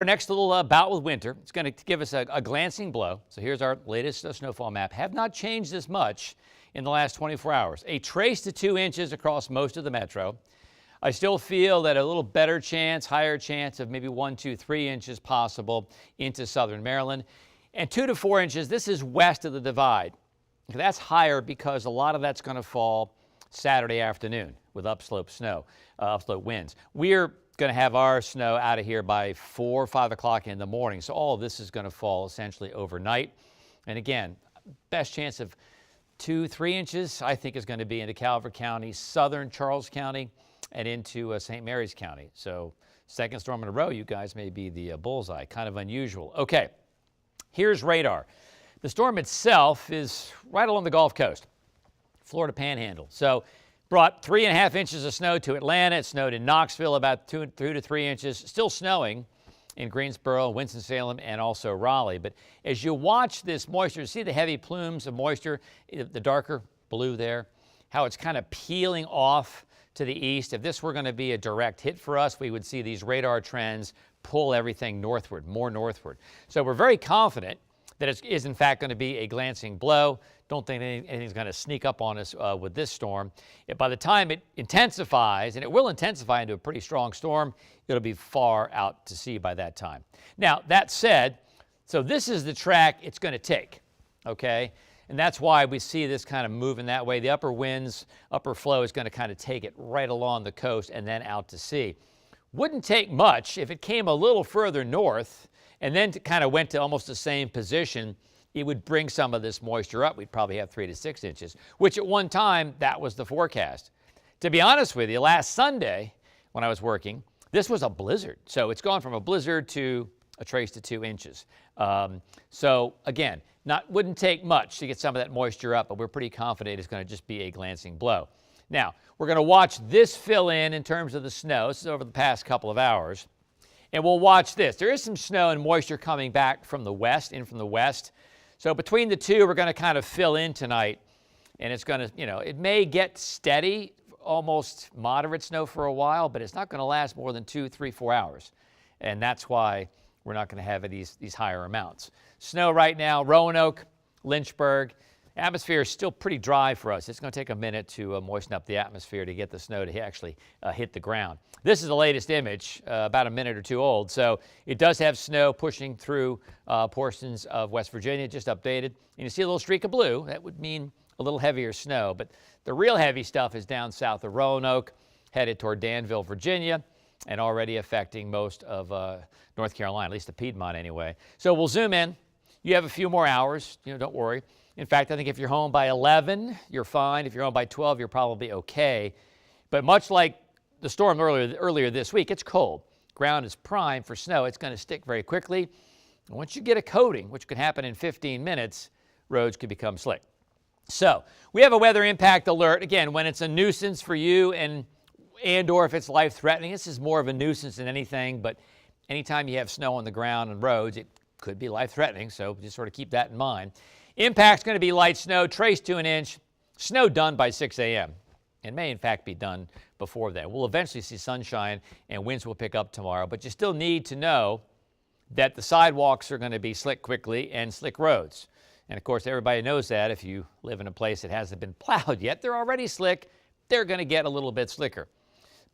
Our next little bout with winter, it's going to give us a glancing blow. So here's our latest snowfall map. Have not changed this much in the last 24 hours. A trace to 2 inches across most of the metro. I still feel that a little better chance, higher chance of maybe 1, 2, 3 inches possible into southern Maryland. And 2 to 4 inches, this is west of the divide. That's higher because a lot of that's going to fall Saturday afternoon with upslope snow, upslope winds. We're going to have our snow out of here by 4 or 5 o'clock in the morning. So all of this is going to fall essentially overnight. And again, best chance of 2, 3 inches, I think, is going to be into Calvert County, southern Charles County, and into St. Mary's County. So second storm in a row, you guys may be the bullseye. Kind of unusual. Okay, here's radar. The storm itself is right along the Gulf Coast, Florida Panhandle. So brought 3.5 inches of snow to Atlanta. It snowed in Knoxville, about 2 to 3 inches. Still snowing in Greensboro, Winston-Salem, and also Raleigh. But as you watch this moisture, see the heavy plumes of moisture, the darker blue there, how it's kind of peeling off to the east. If this were going to be a direct hit for us, we would see these radar trends pull everything northward, more northward. So we're very confident that it is in fact going to be a glancing blow. Don't think anything's going to sneak up on us with this storm. By the time it intensifies, and it will intensify into a pretty strong storm, it'll be far out to sea by that time. Now, that said, so this is the track it's going to take, okay? And that's why we see this kind of moving that way. The upper winds, upper flow is going to kind of take it right along the coast and then out to sea. Wouldn't take much if it came a little further north and then kind of went to almost the same position. It would bring some of this moisture up. We'd probably have 3 to 6 inches, which at one time, that was the forecast. To be honest with you, last Sunday when I was working, this was a blizzard. So it's gone from a blizzard to a trace to 2 inches. So again, wouldn't take much to get some of that moisture up, but we're pretty confident it's going to just be a glancing blow. Now, we're going to watch this fill in terms of the snow. This is over the past couple of hours. And we'll watch this. There is some snow and moisture coming back from the west, So between the two, we're going to kind of fill in tonight. And it's going to, it may get steady, almost moderate snow for a while, but it's not going to last more than 2, 3, 4 hours. And that's why we're not going to have these higher amounts. Snow right now, Roanoke, Lynchburg. Atmosphere is still pretty dry for us. It's going to take a minute to moisten up the atmosphere to get the snow to actually hit the ground. This is the latest image, about a minute or two old. So it does have snow pushing through portions of West Virginia, just updated. And you see a little streak of blue. That would mean a little heavier snow. But the real heavy stuff is down south of Roanoke, headed toward Danville, Virginia, and already affecting most of North Carolina, at least the Piedmont anyway. So we'll zoom in. You have a few more hours. Don't worry. In fact, I think if you're home by 11, you're fine. If you're home by 12, you're probably okay. But much like the storm earlier this week, it's cold. Ground is prime for snow. It's going to stick very quickly. And once you get a coating, which can happen in 15 minutes, roads could become slick. So we have a weather impact alert. Again, when it's a nuisance for you and or if it's life-threatening, this is more of a nuisance than anything. But anytime you have snow on the ground and roads, it could be life-threatening. So just sort of keep that in mind. Impact's going to be light snow, trace to an inch, snow done by 6 a.m. It may, in fact, be done before that. We'll eventually see sunshine and winds will pick up tomorrow, but you still need to know that the sidewalks are going to be slick quickly and slick roads. And, of course, everybody knows that if you live in a place that hasn't been plowed yet, they're already slick. They're going to get a little bit slicker.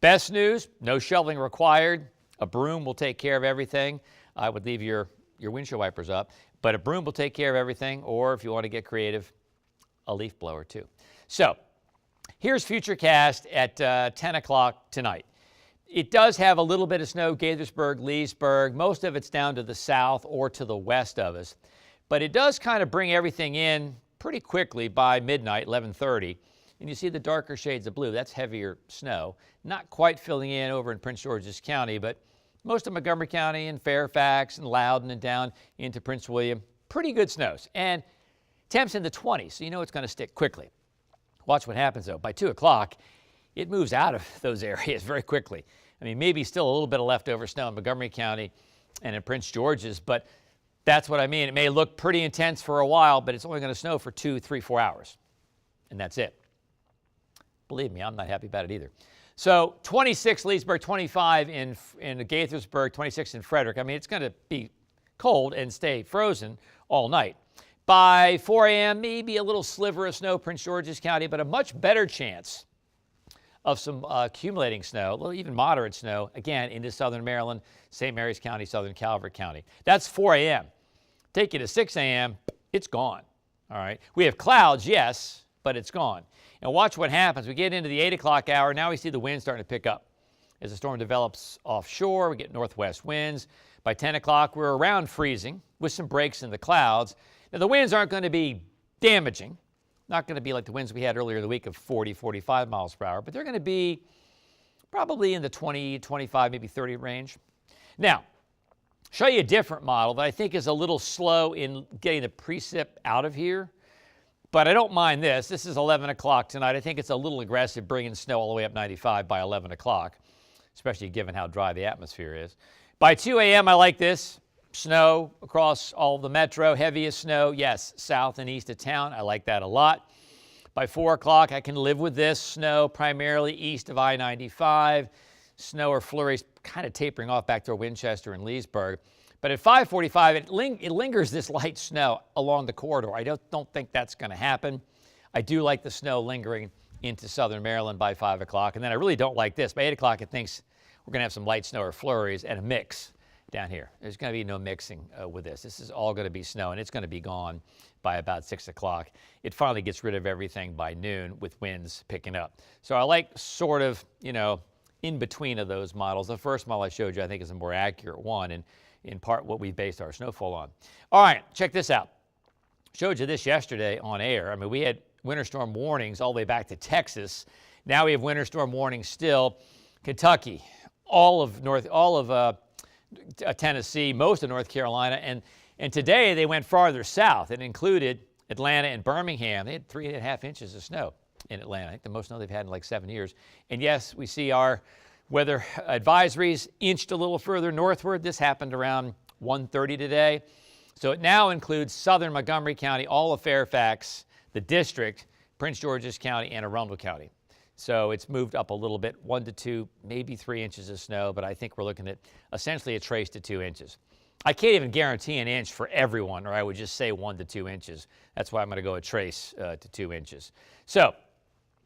Best news, no shoveling required. A broom will take care of everything. I would leave your windshield wipers up. But a broom will take care of everything, or if you want to get creative, a leaf blower too. So here's Futurecast at 10 o'clock tonight. It does have a little bit of snow, Gaithersburg, Leesburg. Most of it's down to the south or to the west of us. But it does kind of bring everything in pretty quickly by midnight, 11:30. And you see the darker shades of blue. That's heavier snow. Not quite filling in over in Prince George's County, but most of Montgomery County and Fairfax and Loudoun and down into Prince William, pretty good snows. And temps in the 20s, so you know it's going to stick quickly. Watch what happens, though. By 2 o'clock, it moves out of those areas very quickly. I mean, maybe still a little bit of leftover snow in Montgomery County and in Prince George's, but that's what I mean. It may look pretty intense for a while, but it's only going to snow for 2, 3, 4 hours. And that's it. Believe me, I'm not happy about it either. So 26 Leesburg, 25 in Gaithersburg, 26 in Frederick. I mean, it's going to be cold and stay frozen all night. By 4 a.m., maybe a little sliver of snow, Prince George's County, but a much better chance of some accumulating snow, a little even moderate snow, again, into southern Maryland, St. Mary's County, southern Calvert County. That's 4 a.m. Take you to 6 a.m., it's gone. All right. We have clouds, yes, but it's gone. And watch what happens. We get into the 8 o'clock hour. Now we see the wind starting to pick up. As the storm develops offshore, we get northwest winds. By 10 o'clock, we're around freezing with some breaks in the clouds. Now, the winds aren't going to be damaging. Not going to be like the winds we had earlier in the week of 40, 45 miles per hour, but they're going to be probably in the 20, 25, maybe 30 range. Now, show you a different model that I think is a little slow in getting the precip out of here. But I don't mind this. This is 11 o'clock tonight. I think it's a little aggressive bringing snow all the way up 95 by 11 o'clock, especially given how dry the atmosphere is. By 2 a.m., I like this. Snow across all of the metro, heaviest snow, yes, south and east of town. I like that a lot. By 4 o'clock, I can live with this. Snow primarily east of I-95. Snow or flurries kind of tapering off back to Winchester and Leesburg. But at 5:45, it lingers this light snow along the corridor. I don't think that's going to happen. I do like the snow lingering into southern Maryland by 5 o'clock. And then I really don't like this. By 8 o'clock, it thinks we're going to have some light snow or flurries and a mix down here. There's going to be no mixing with this. This is all going to be snow, and it's going to be gone by about 6 o'clock. It finally gets rid of everything by noon with winds picking up. So I like sort of, in between of those models. The first model I showed you, I think, is a more accurate one, and in part what we based our snowfall on. All right, check this out. Showed you this yesterday on air. I mean, we had winter storm warnings all the way back to Texas. Now we have winter storm warnings still. Kentucky, all of Tennessee, most of North Carolina, and today they went farther south. It included Atlanta and Birmingham. They had 3.5 inches of snow in Atlanta. I think the most snow they've had in like 7 years. And yes, we see our weather advisories inched a little further northward. This happened around 1:30 today. So it now includes southern Montgomery County, all of Fairfax, the district, Prince George's County, and Arundel County. So it's moved up a little bit, 1 to 2, maybe 3 inches of snow, but I think we're looking at essentially a trace to 2 inches. I can't even guarantee an inch for everyone, or I would just say 1 to 2 inches. That's why I'm going to go a trace to 2 inches. So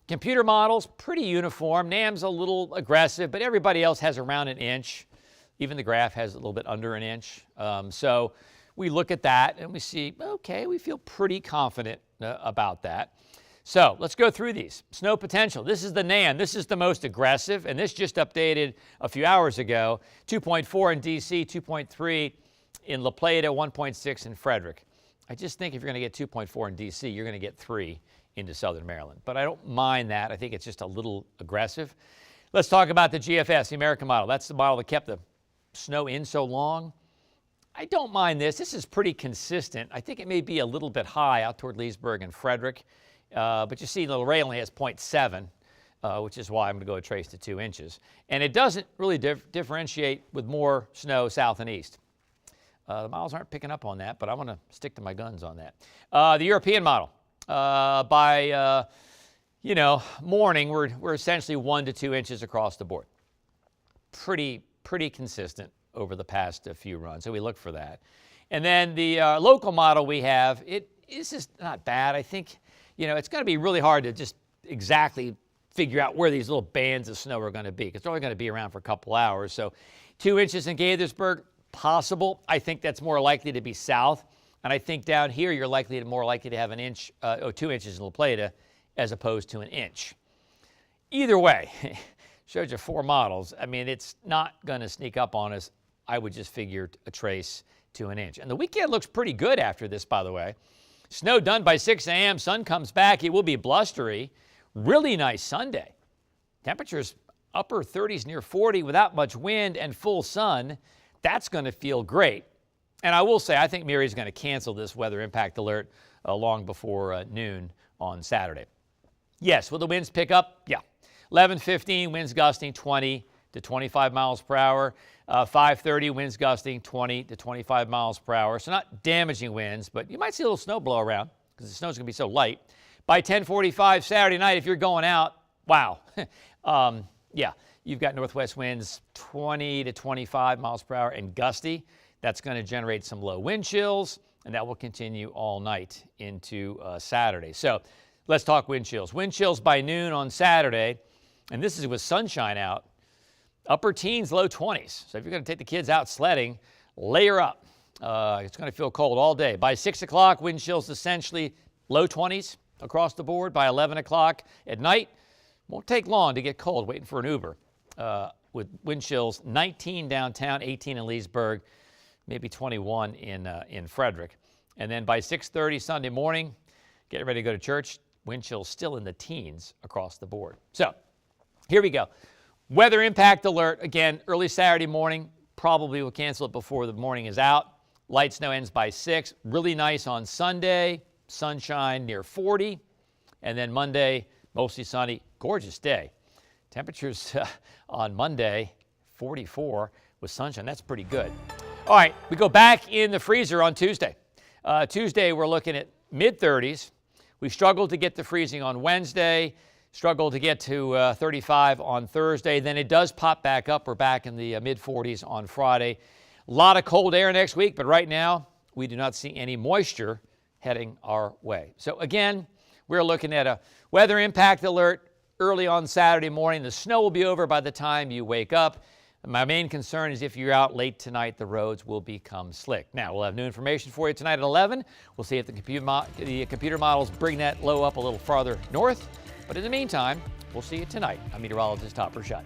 computer models, pretty uniform. NAM's a little aggressive, but everybody else has around an inch. Even the graph has a little bit under an inch. So we look at that and we see, okay, we feel pretty confident about that. So let's go through these. Snow potential. This is the NAM. This is the most aggressive, and this just updated a few hours ago. 2.4 in D.C., 2.3 in La Plata, 1.6 in Frederick. I just think if you're going to get 2.4 in D.C., you're going to get 3 into southern Maryland. But I don't mind that. I think it's just a little aggressive. Let's talk about the GFS, the American model. That's the model that kept the snow in so long. I don't mind this. This is pretty consistent. I think it may be a little bit high out toward Leesburg and Frederick. But you see, Luray only has 0.7, which is why I'm going to go a trace to 2 inches. And it doesn't really differentiate with more snow south and east. The models aren't picking up on that, but I'm going to stick to my guns on that. The European model, by morning, we're essentially 1 to 2 inches across the board. Pretty consistent over the past few runs, so we look for that. And then the local model we have, it is just not bad. I think, it's going to be really hard to just exactly figure out where these little bands of snow are going to be, because they're only going to be around for a couple hours. So 2 inches in Gaithersburg, possible. I think that's more likely to be south. And I think down here, you're more likely to have 2 inches in La Plata as opposed to an inch. Either way, showed you 4 models. I mean, it's not going to sneak up on us. I would just figure a trace to an inch. And the weekend looks pretty good after this, by the way. Snow done by 6 a.m. Sun comes back. It will be blustery. Really nice Sunday. Temperatures upper 30s near 40 without much wind and full sun. That's going to feel great. And I will say, I think Miri's going to cancel this weather impact alert long before noon on Saturday. Yes, will the winds pick up? Yeah. 11:15, winds gusting 20 to 25 miles per hour. 5:30, winds gusting 20 to 25 miles per hour. So not damaging winds, but you might see a little snow blow around because the snow's going to be so light. By 10:45 Saturday night, if you're going out, wow. Yeah, you've got northwest winds 20 to 25 miles per hour and gusty. That's going to generate some low wind chills, and that will continue all night into Saturday. So let's talk wind chills. Wind chills by noon on Saturday, and this is with sunshine out, upper teens, low 20s. So if you're going to take the kids out sledding, layer up. It's going to feel cold all day. By 6 o'clock, wind chills essentially low 20s across the board. By 11 o'clock at night, won't take long to get cold waiting for an Uber. With wind chills 19 downtown, 18 in Leesburg, maybe 21 in Frederick. And then by 6:30 Sunday morning, getting ready to go to church, wind chills still in the teens across the board. So here we go. Weather impact alert, again, early Saturday morning. Probably will cancel it before the morning is out. Light snow ends by 6. Really nice on Sunday. Sunshine near 40. And then Monday, mostly sunny. Gorgeous day. Temperatures on Monday, 44 with sunshine. That's pretty good. All right, we go back in the freezer on Tuesday. Tuesday, we're looking at mid-30s. We struggled to get to freezing on Wednesday. Struggled to get to 35 on Thursday. Then it does pop back up. We're back in the mid-40s on Friday. A lot of cold air next week, but right now we do not see any moisture heading our way. So again, we're looking at a weather impact alert early on Saturday morning. The snow will be over by the time you wake up. My main concern is if you're out late tonight, the roads will become slick. Now, we'll have new information for you tonight at 11. We'll see if the computer models bring that low up a little farther north. But in the meantime, we'll see you tonight. I'm meteorologist Topper Shutt.